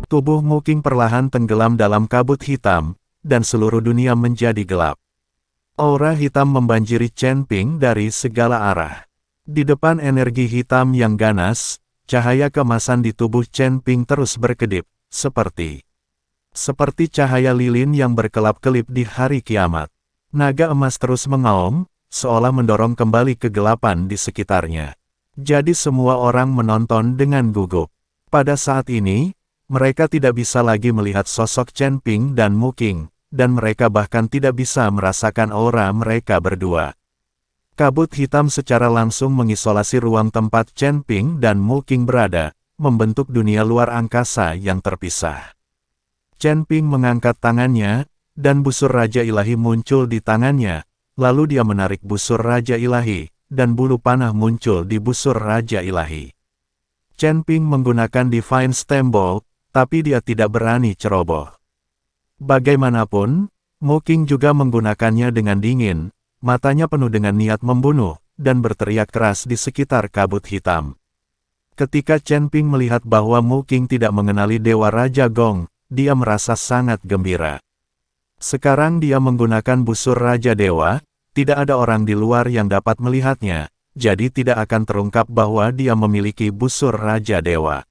Tubuh Mu Qing perlahan tenggelam dalam kabut hitam, dan seluruh dunia menjadi gelap. Aura hitam membanjiri Chen Ping dari segala arah. Di depan energi hitam yang ganas, cahaya keemasan di tubuh Chen Ping terus berkedip, seperti cahaya lilin yang berkelap-kelip di hari kiamat. Naga emas terus mengaum, seolah mendorong kembali kegelapan di sekitarnya. Jadi semua orang menonton dengan gugup. Pada saat ini, mereka tidak bisa lagi melihat sosok Chen Ping dan Mu Qing, dan mereka bahkan tidak bisa merasakan aura mereka berdua. Kabut hitam secara langsung mengisolasi ruang tempat Chen Ping dan Mu Qing berada, membentuk dunia luar angkasa yang terpisah. Chen Ping mengangkat tangannya, dan busur Raja Ilahi muncul di tangannya, lalu dia menarik busur Raja Ilahi, dan bulu panah muncul di busur Raja Ilahi. Chen Ping menggunakan Divine Stem Bolt, tapi dia tidak berani ceroboh. Bagaimanapun, Mu Qing juga menggunakannya dengan dingin, matanya penuh dengan niat membunuh, dan berteriak keras di sekitar kabut hitam. Ketika Chen Ping melihat bahwa Mu Qing tidak mengenali Dewa Raja Gong, dia merasa sangat gembira. Sekarang dia menggunakan busur Raja Dewa, tidak ada orang di luar yang dapat melihatnya, jadi tidak akan terungkap bahwa dia memiliki busur Raja Dewa.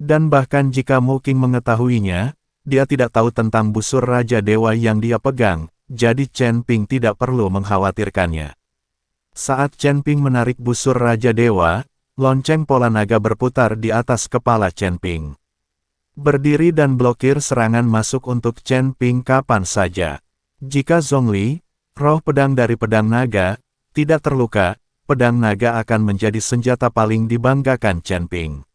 Dan bahkan jika Mu Qing mengetahuinya, dia tidak tahu tentang busur Raja Dewa yang dia pegang, jadi Chen Ping tidak perlu mengkhawatirkannya. Saat Chen Ping menarik busur Raja Dewa, lonceng pola naga berputar di atas kepala Chen Ping. Berdiri dan blokir serangan masuk untuk Chen Ping kapan saja. Jika Zhongli, roh pedang dari pedang naga, tidak terluka, pedang naga akan menjadi senjata paling dibanggakan Chen Ping.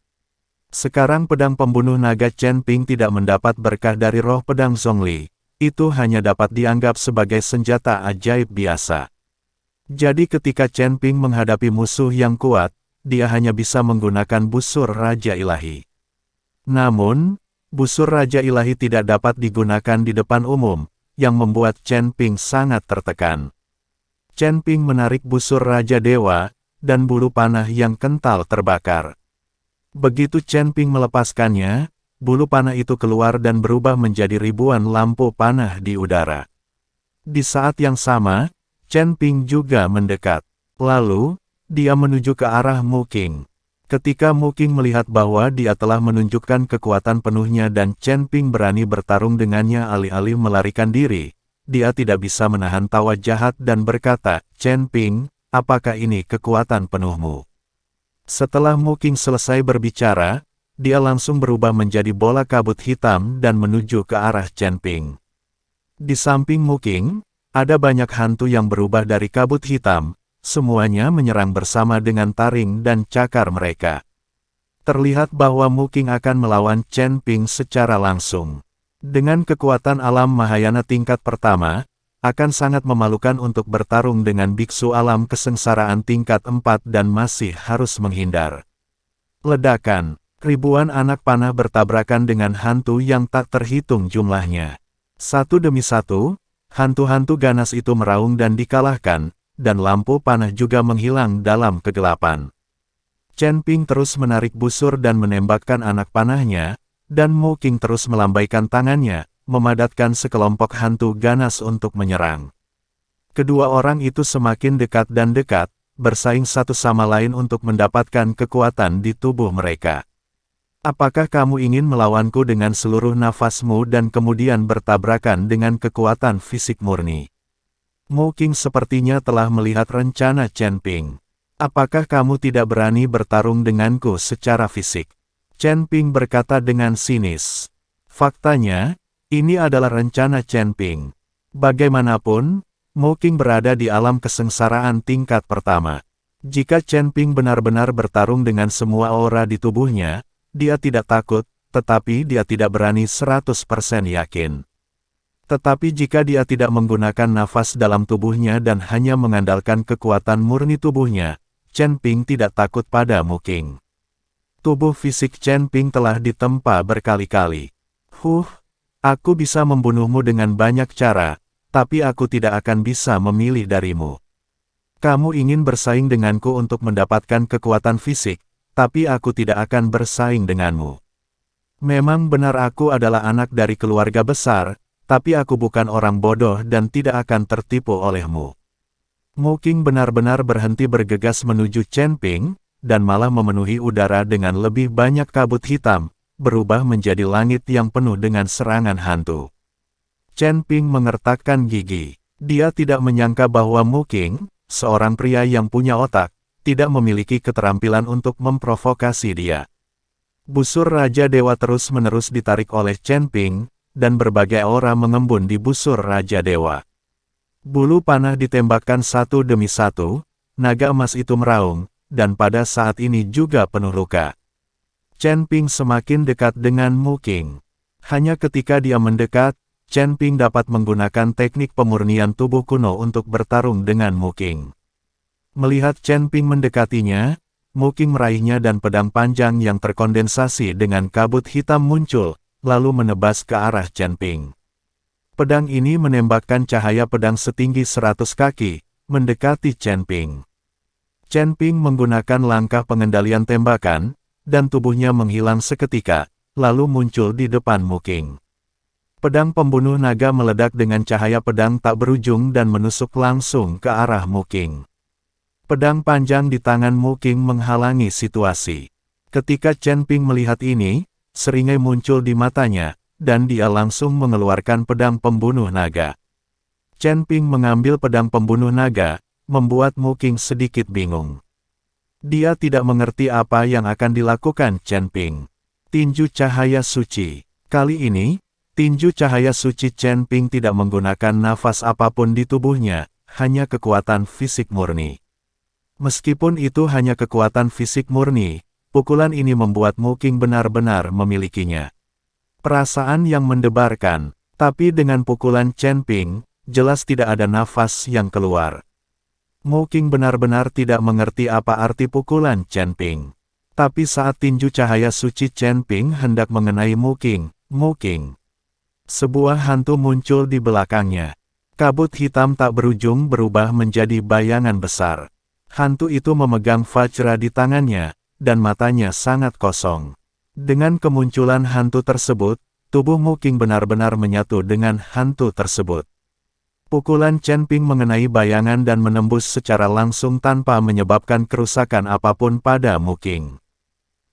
Sekarang pedang pembunuh naga Chen Ping tidak mendapat berkah dari roh pedang Zhongli, itu hanya dapat dianggap sebagai senjata ajaib biasa. Jadi ketika Chen Ping menghadapi musuh yang kuat, dia hanya bisa menggunakan busur Raja Ilahi. Namun, busur Raja Ilahi tidak dapat digunakan di depan umum, yang membuat Chen Ping sangat tertekan. Chen Ping menarik busur Raja Dewa, dan bulu panah yang kental terbakar. Begitu Chen Ping melepaskannya, bulu panah itu keluar dan berubah menjadi ribuan lampu panah di udara. Di saat yang sama, Chen Ping juga mendekat. Lalu, dia menuju ke arah Mu Qing. Ketika Mu Qing melihat bahwa dia telah menunjukkan kekuatan penuhnya dan Chen Ping berani bertarung dengannya alih-alih melarikan diri, dia tidak bisa menahan tawa jahat dan berkata, "Chen Ping, apakah ini kekuatan penuhmu?" Setelah Mu Qing selesai berbicara, dia langsung berubah menjadi bola kabut hitam dan menuju ke arah Chen Ping. Di samping Mu Qing, ada banyak hantu yang berubah dari kabut hitam, semuanya menyerang bersama dengan taring dan cakar mereka. Terlihat bahwa Mu Qing akan melawan Chen Ping secara langsung. Dengan kekuatan alam Mahayana tingkat pertama, akan sangat memalukan untuk bertarung dengan biksu alam kesengsaraan tingkat 4 dan masih harus menghindar. Ledakan, ribuan anak panah bertabrakan dengan hantu yang tak terhitung jumlahnya. Satu demi satu, hantu-hantu ganas itu meraung dan dikalahkan, dan lampu panah juga menghilang dalam kegelapan. Chen Ping terus menarik busur dan menembakkan anak panahnya, dan Mu Qing terus melambaikan tangannya, memadatkan sekelompok hantu ganas untuk menyerang. Kedua orang itu semakin dekat dan dekat, bersaing satu sama lain untuk mendapatkan kekuatan di tubuh mereka. Apakah kamu ingin melawanku dengan seluruh nafasmu dan kemudian bertabrakan dengan kekuatan fisik murni? Mu Qing sepertinya telah melihat rencana Chen Ping. Apakah kamu tidak berani bertarung denganku secara fisik? Chen Ping berkata dengan sinis. Faktanya, ini adalah rencana Chen Ping. Bagaimanapun, Mu Qing berada di alam kesengsaraan tingkat pertama. Jika Chen Ping benar-benar bertarung dengan semua aura di tubuhnya, dia tidak takut, tetapi dia tidak berani 100% yakin. Tetapi jika dia tidak menggunakan nafas dalam tubuhnya dan hanya mengandalkan kekuatan murni tubuhnya, Chen Ping tidak takut pada Mu Qing. Tubuh fisik Chen Ping telah ditempa berkali-kali. Aku bisa membunuhmu dengan banyak cara, tapi aku tidak akan bisa memilih darimu. Kamu ingin bersaing denganku untuk mendapatkan kekuatan fisik, tapi aku tidak akan bersaing denganmu. Memang benar aku adalah anak dari keluarga besar, tapi aku bukan orang bodoh dan tidak akan tertipu olehmu. Mu Qing benar-benar berhenti bergegas menuju Chen Ping, dan malah memenuhi udara dengan lebih banyak kabut hitam, berubah menjadi langit yang penuh dengan serangan hantu. Chen Ping mengertakkan gigi. Dia tidak menyangka bahwa Mu Qing, seorang pria yang punya otak, tidak memiliki keterampilan untuk memprovokasi dia. Busur Raja Dewa terus-menerus ditarik oleh Chen Ping, dan berbagai aura mengembun di busur Raja Dewa. Bulu panah ditembakkan satu demi satu, naga emas itu meraung, dan pada saat ini juga penuh luka. Chen Ping semakin dekat dengan Mu Qing. Hanya ketika dia mendekat, Chen Ping dapat menggunakan teknik pemurnian tubuh kuno untuk bertarung dengan Mu Qing. Melihat Chen Ping mendekatinya, Mu Qing meraihnya dan pedang panjang yang terkondensasi dengan kabut hitam muncul, lalu menebas ke arah Chen Ping. Pedang ini menembakkan cahaya pedang setinggi 100 kaki, mendekati Chen Ping. Chen Ping menggunakan langkah pengendalian tembakan, dan tubuhnya menghilang seketika, lalu muncul di depan Mu Qing. Pedang pembunuh naga meledak dengan cahaya pedang tak berujung dan menusuk langsung ke arah Mu Qing. Pedang panjang di tangan Mu Qing menghalangi situasi. Ketika Chen Ping melihat ini, seringai muncul di matanya, dan dia langsung mengeluarkan pedang pembunuh naga. Chen Ping mengambil pedang pembunuh naga, membuat Mu Qing sedikit bingung. Dia tidak mengerti apa yang akan dilakukan Chen Ping. Tinju cahaya suci. Kali ini, tinju cahaya suci Chen Ping tidak menggunakan nafas apapun di tubuhnya, hanya kekuatan fisik murni. Meskipun itu hanya kekuatan fisik murni, pukulan ini membuat Mu Qing benar-benar memilikinya. Perasaan yang mendebarkan, tapi dengan pukulan Chen Ping, jelas tidak ada nafas yang keluar. Mu Qing benar-benar tidak mengerti apa arti pukulan Chen Ping. Tapi saat tinju cahaya suci Chen Ping hendak mengenai Mu Qing, sebuah hantu muncul di belakangnya. Kabut hitam tak berujung berubah menjadi bayangan besar. Hantu itu memegang vajra di tangannya, dan matanya sangat kosong. Dengan kemunculan hantu tersebut, tubuh Mu Qing benar-benar menyatu dengan hantu tersebut. Pukulan Chen Ping mengenai bayangan dan menembus secara langsung tanpa menyebabkan kerusakan apapun pada Mu Qing.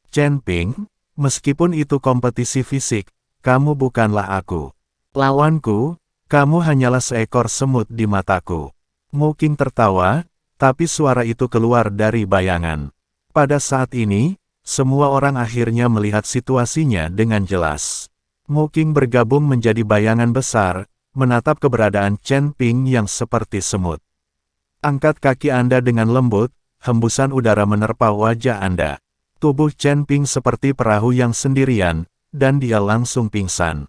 Chen Ping, meskipun itu kompetisi fisik, kamu bukanlah aku. Lawanku, kamu hanyalah seekor semut di mataku. Mu Qing tertawa, tapi suara itu keluar dari bayangan. Pada saat ini, semua orang akhirnya melihat situasinya dengan jelas. Mu Qing bergabung menjadi bayangan besar, menatap keberadaan Chen Ping yang seperti semut. Angkat kaki Anda dengan lembut, hembusan udara menerpa wajah Anda. Tubuh Chen Ping seperti perahu yang sendirian, dan dia langsung pingsan.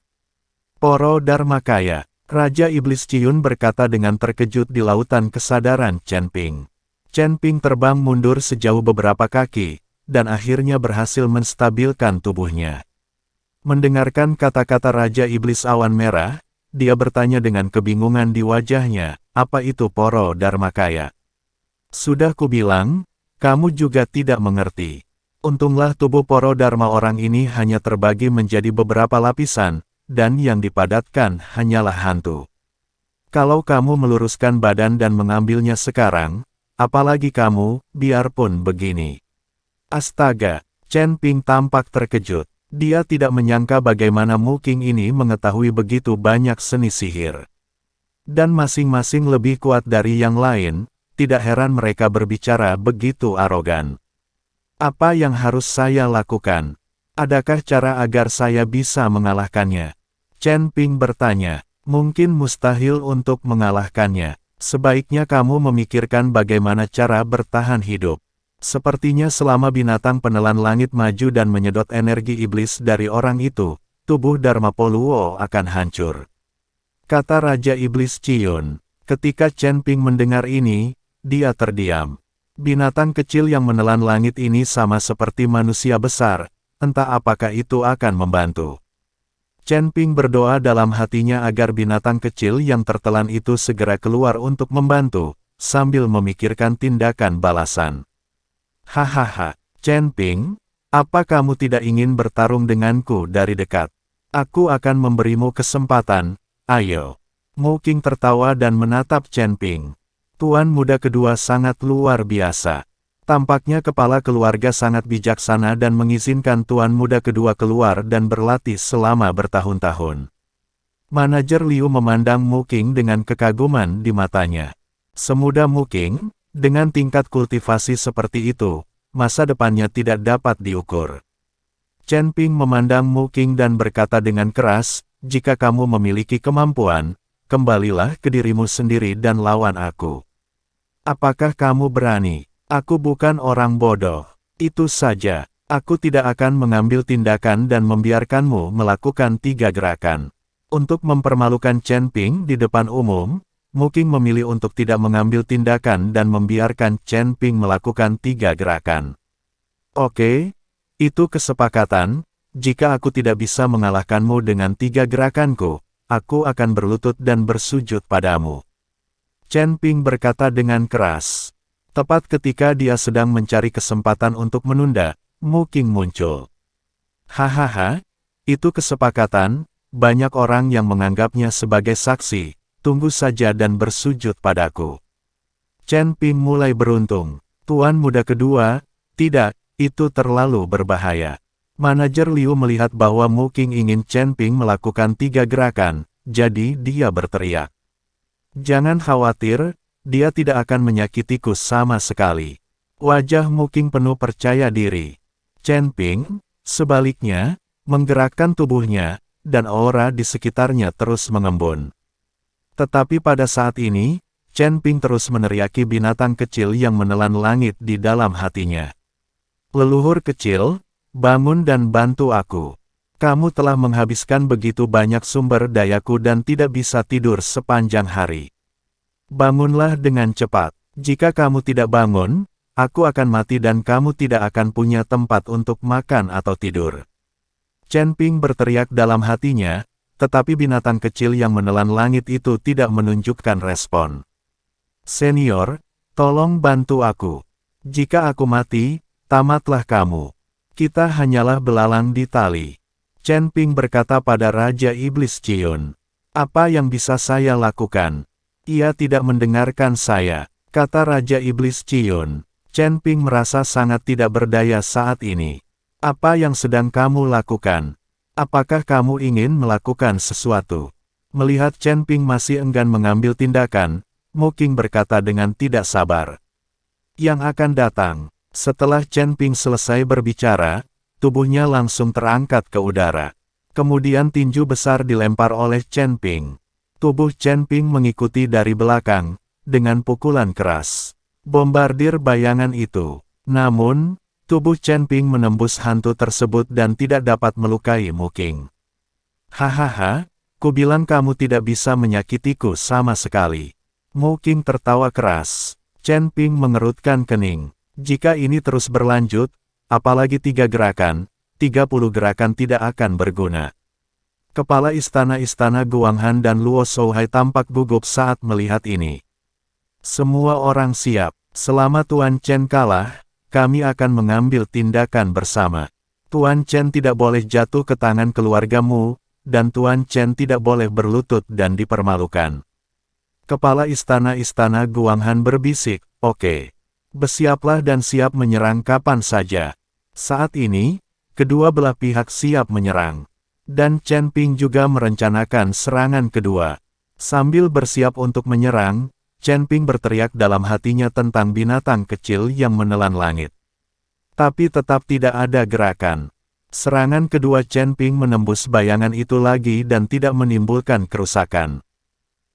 Poro Dharmakaya. Raja Iblis Ciyun berkata dengan terkejut di lautan kesadaran Chen Ping. Chen Ping terbang mundur sejauh beberapa kaki, dan akhirnya berhasil menstabilkan tubuhnya. Mendengarkan kata-kata Raja Iblis Awan Merah, dia bertanya dengan kebingungan di wajahnya, apa itu Poro Dharmakaya? Sudah kubilang, kamu juga tidak mengerti. Untunglah tubuh Poro Dharma orang ini hanya terbagi menjadi beberapa lapisan, dan yang dipadatkan hanyalah hantu. Kalau kamu meluruskan badan dan mengambilnya sekarang, apalagi kamu, biarpun begini. Astaga, Chen Ping tampak terkejut. Dia tidak menyangka bagaimana Mu Qing ini mengetahui begitu banyak seni sihir. Dan masing-masing lebih kuat dari yang lain, tidak heran mereka berbicara begitu arogan. Apa yang harus saya lakukan? Adakah cara agar saya bisa mengalahkannya? Chen Ping bertanya. Mungkin mustahil untuk mengalahkannya. Sebaiknya kamu memikirkan bagaimana cara bertahan hidup. Sepertinya selama binatang penelan langit maju dan menyedot energi iblis dari orang itu, tubuh Dharma Poluo akan hancur. Kata Raja Iblis Ciyun. Ketika Chen Ping mendengar ini, dia terdiam. Binatang kecil yang menelan langit ini sama seperti manusia besar, entah apakah itu akan membantu. Chen Ping berdoa dalam hatinya agar binatang kecil yang tertelan itu segera keluar untuk membantu, sambil memikirkan tindakan balasan. Hahaha, Chen Ping, Apa kamu tidak ingin bertarung denganku dari dekat? Aku akan memberimu kesempatan, ayo. Mu Qing tertawa dan menatap Chen Ping. Tuan muda kedua sangat luar biasa. Tampaknya kepala keluarga sangat bijaksana dan mengizinkan tuan muda kedua keluar dan berlatih selama bertahun-tahun. Manajer Liu memandang Mu Qing dengan kekaguman di matanya. Semuda Mu Qing, dengan tingkat kultivasi seperti itu, masa depannya tidak dapat diukur. Chen Ping memandang Mu Qing dan berkata dengan keras, jika kamu memiliki kemampuan, kembalilah ke dirimu sendiri dan lawan aku. Apakah kamu berani? Aku bukan orang bodoh. Itu saja. Aku tidak akan mengambil tindakan dan membiarkanmu melakukan 3 gerakan. Untuk mempermalukan Chen Ping di depan umum, Mu Qing memilih untuk tidak mengambil tindakan dan membiarkan Chen Ping melakukan 3 gerakan. Oke, itu kesepakatan. Jika aku tidak bisa mengalahkanmu dengan 3 gerakanku, aku akan berlutut dan bersujud padamu. Chen Ping berkata dengan keras. Tepat ketika dia sedang mencari kesempatan untuk menunda, Mu Qing muncul. Hahaha, itu kesepakatan, banyak orang yang menganggapnya sebagai saksi, tunggu saja dan bersujud padaku. Chen Ping mulai beruntung. Tuan muda kedua, tidak, itu terlalu berbahaya. Manajer Liu melihat bahwa Mu Qing ingin Chen Ping melakukan 3 gerakan, jadi dia berteriak. Jangan khawatir, dia tidak akan menyakitiku sama sekali. Wajah Mu Qing penuh percaya diri. Chen Ping, sebaliknya, menggerakkan tubuhnya, dan aura di sekitarnya terus mengembun. Tetapi pada saat ini, Chen Ping terus meneriaki binatang kecil yang menelan langit di dalam hatinya. Leluhur kecil, bangun dan bantu aku. Kamu telah menghabiskan begitu banyak sumber dayaku dan tidak bisa tidur sepanjang hari. Bangunlah dengan cepat. Jika kamu tidak bangun, aku akan mati dan kamu tidak akan punya tempat untuk makan atau tidur. Chen Ping berteriak dalam hatinya, tetapi binatang kecil yang menelan langit itu tidak menunjukkan respon. Senior, tolong bantu aku. Jika aku mati, tamatlah kamu. Kita hanyalah belalang di tali. Chen Ping berkata pada Raja Iblis Ciun. Apa yang bisa saya lakukan? Ia tidak mendengarkan saya, kata Raja Iblis Ciun. Chen Ping merasa sangat tidak berdaya saat ini. Apa yang sedang kamu lakukan? Apakah kamu ingin melakukan sesuatu? Melihat Chen Ping masih enggan mengambil tindakan, Mu Qing berkata dengan tidak sabar. Yang akan datang. Setelah Chen Ping selesai berbicara, tubuhnya langsung terangkat ke udara. Kemudian tinju besar dilempar oleh Chen Ping. Tubuh Chen Ping mengikuti dari belakang, dengan pukulan keras. Bombardir bayangan itu. Namun, tubuh Chen Ping menembus hantu tersebut dan tidak dapat melukai Mu Qing. Hahaha, kubilang kamu tidak bisa menyakitiku sama sekali. Mu Qing tertawa keras. Chen Ping mengerutkan kening. Jika ini terus berlanjut, apalagi 3 gerakan, 30 gerakan tidak akan berguna. Kepala istana-istana Guanghan dan Luo Shouhai tampak gugup saat melihat ini. Semua orang siap. Selama Tuan Chen kalah, kami akan mengambil tindakan bersama. Tuan Chen tidak boleh jatuh ke tangan keluargamu, dan Tuan Chen tidak boleh berlutut dan dipermalukan. Kepala istana-istana Guanghan berbisik, oke. Bersiaplah dan siap menyerang kapan saja. Saat ini, kedua belah pihak siap menyerang. Dan Chen Ping juga merencanakan serangan kedua. Sambil bersiap untuk menyerang, Chen Ping berteriak dalam hatinya tentang binatang kecil yang menelan langit. Tapi tetap tidak ada gerakan. Serangan kedua Chen Ping menembus bayangan itu lagi dan tidak menimbulkan kerusakan.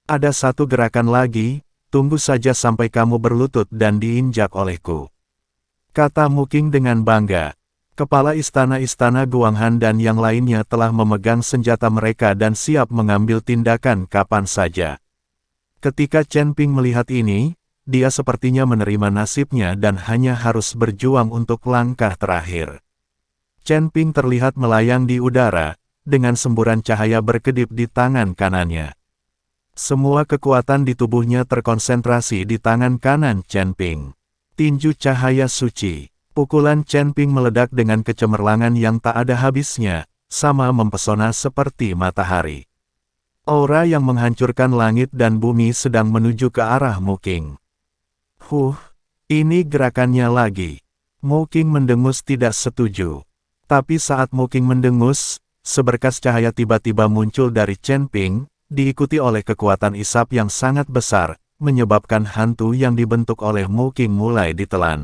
Ada 1 gerakan lagi, tunggu saja sampai kamu berlutut dan diinjak olehku. Kata Mu Qing dengan bangga. Kepala istana-istana Guanghan dan yang lainnya telah memegang senjata mereka dan siap mengambil tindakan kapan saja. Ketika Chen Ping melihat ini, dia sepertinya menerima nasibnya dan hanya harus berjuang untuk langkah terakhir. Chen Ping terlihat melayang di udara, dengan semburan cahaya berkedip di tangan kanannya. Semua kekuatan di tubuhnya terkonsentrasi di tangan kanan Chen Ping. Tinju cahaya suci. Pukulan Chen Ping meledak dengan kecemerlangan yang tak ada habisnya, sama mempesona seperti matahari. Aura yang menghancurkan langit dan bumi sedang menuju ke arah Mu Qing. Ini gerakannya lagi. Mu Qing mendengus tidak setuju. Tapi saat Mu Qing mendengus, seberkas cahaya tiba-tiba muncul dari Chen Ping, diikuti oleh kekuatan isap yang sangat besar, menyebabkan hantu yang dibentuk oleh Mu Qing mulai ditelan.